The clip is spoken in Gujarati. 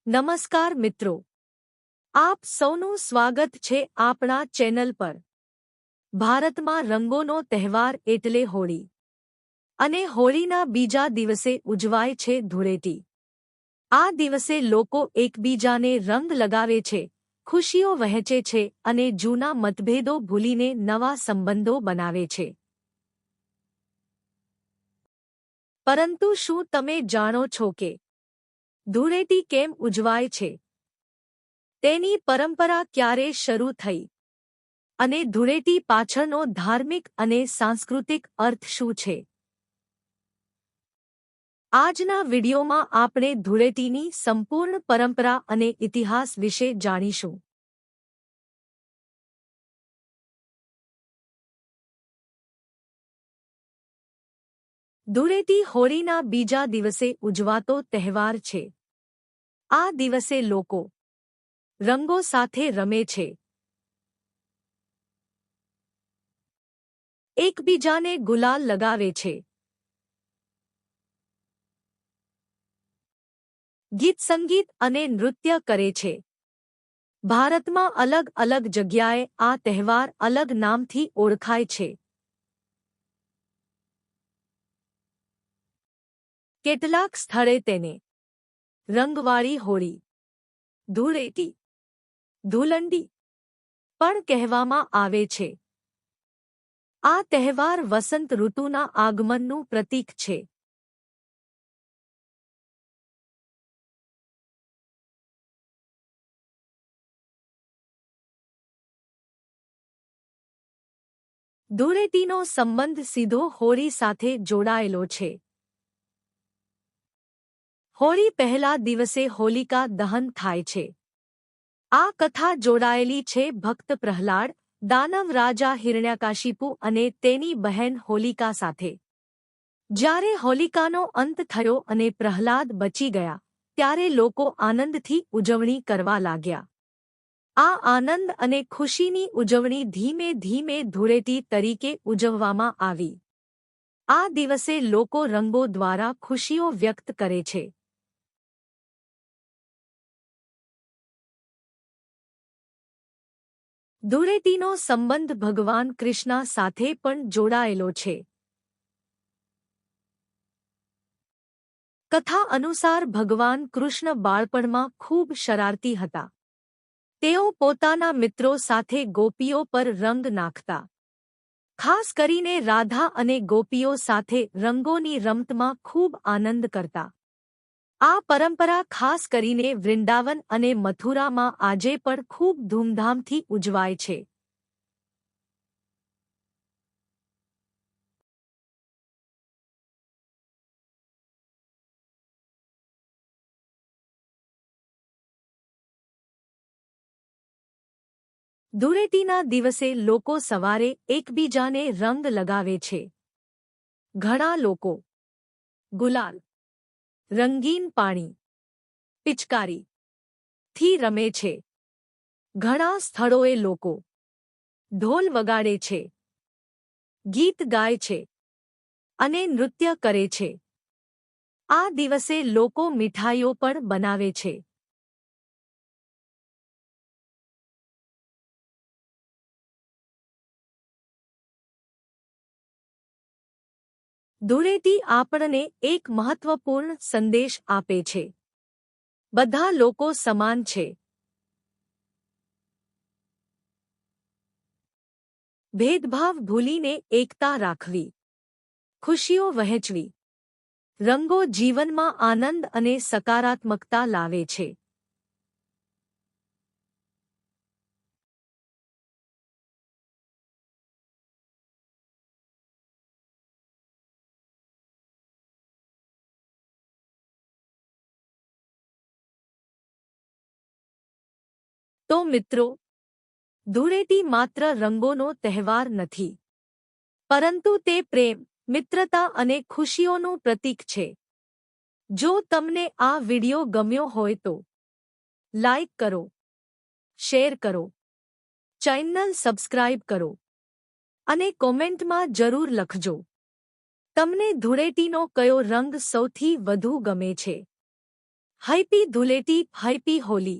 નમસ્કાર મિત્રો, આપ સૌનું સ્વાગત છે આપણા ચેનલ પર। ભારતમાં રંગોનો તહેવાર એટલે હોળી, અને હોળીના બીજા દિવસે ઉજવાય છે ધૂળેટી। આ દિવસે લોકો એકબીજાને રંગ લગાવે છે, ખુશીઓ વહેંચે છે અને જૂના મતભેદો ભૂલીને નવા સંબંધો બનાવે છે। પરંતુ શું તમે જાણો છો કે ધૂળેટી કેમ ઉજવાય છે? તેની પરંપરા ક્યારે શરૂ થઈ? અને ધૂળેટી પાછળનો ધાર્મિક અને સાંસ્કૃતિક અર્થ શું છે? આજના વિડિયોમાં આપણે ધૂળેટીની સંપૂર્ણ પરંપરા અને ઇતિહાસ વિશે જાણીશું। ધૂળેટી હોળીના બીજા દિવસે ઉજવાતો તહેવાર છે। આ દિવસે લોકો રંગો સાથે રમે છે, એકબીજાને ગુલાલ લગાવે છે, ગીત સંગીત અને નૃત્ય કરે છે। ભારતમાં અલગ અલગ જગ્યાએ આ તહેવાર અલગ નામથી ઓળખાય છે। કેટલાક સ્થળે તેને રંગવાળી હોળી, ધૂળેટી, ધૂલંડી પણ કહેવામાં આવે છે। આ તહેવાર વસંત ઋતુના આગમનનું પ્રતીક છે। ધૂળેટીનો સંબંધ સીધો હોળી સાથે જોડાયેલો છે। હોળી પહેલા દિવસે હોલિકા દહન થાય છે। આ કથા જોડાયેલી છે ભક્ત પ્રહલાદ, દાનવ રાજા હિરણ્યકાશિપુ અને તેની બહેન હોલિકા સાથે। જ્યારે હોલિકાનો અંત થયો અને પ્રહલાદ બચી ગયા, ત્યારે લોકો આનંદથી ઉજવણી કરવા લાગ્યા। આ આનંદ અને ખુશીની ઉજવણી ધીમે ધીમે ધૂળેટી તરીકે ઉજવવામાં આવી। આ દિવસે લોકો રંગો દ્વારા ખુશીઓ વ્યક્ત કરે છે। ધૂળેટીનો સંબંધ ભગવાન કૃષ્ણ સાથે પણ જોડાયેલો છે। કથા અનુસાર ભગવાન કૃષ્ણ બાળપણમાં ખૂબ શરારતી હતા। તેઓ પોતાના મિત્રો સાથે ગોપીઓ પર રંગ નાખતા, ખાસ કરીને રાધા અને ગોપીઓ સાથે રંગોની રમતમાં ખૂબ આનંદ કરતા। આ પરંપરા ખાસ કરીને વૃંદાવન અને મથુરામાં આજે પણ ખૂબ ધૂમધામથી ઉજવાય છે। ધૂળેટીના દિવસે લોકો સવારે એકબીજાને રંગ લગાવે છે। ઘણા લોકો ગુલાલ, રંગીન પાણી, પિચકારી થી રમે છે। ઘણા સ્થળોએ લોકો ઢોલ વગાડે છે, ગીત ગાય છે અને નૃત્ય કરે છે। આ દિવસે લોકો મીઠાઈઓ પણ બનાવે છે। ધૂળેટી આપણને એક મહત્વપૂર્ણ સંદેશ આપે છે। બધા લોકો સમાન છે। ભેદભાવ ભૂલીને એકતા રાખવી, ખુશીઓ વહેંચવી, રંગો જીવનમાં આનંદ અને સકારાત્મકતા લાવે છે। તો મિત્રો, ધૂળેટી માત્ર રંગોનો તહેવાર નથી, પરંતુ તે પ્રેમ, મિત્રતા અને ખુશીઓનું પ્રતીક છે। જો તમને આ વિડિયો ગમ્યો હોય તો લાઈક કરો, શેર કરો, ચેનલ સબસ્ક્રાઇબ કરો અને કોમેન્ટમાં જરૂર લખજો, તમને ધૂળેટીનો કયો રંગ સૌથી વધુ ગમે છે। હૈપી ધૂળેટી હૈપી હોલી।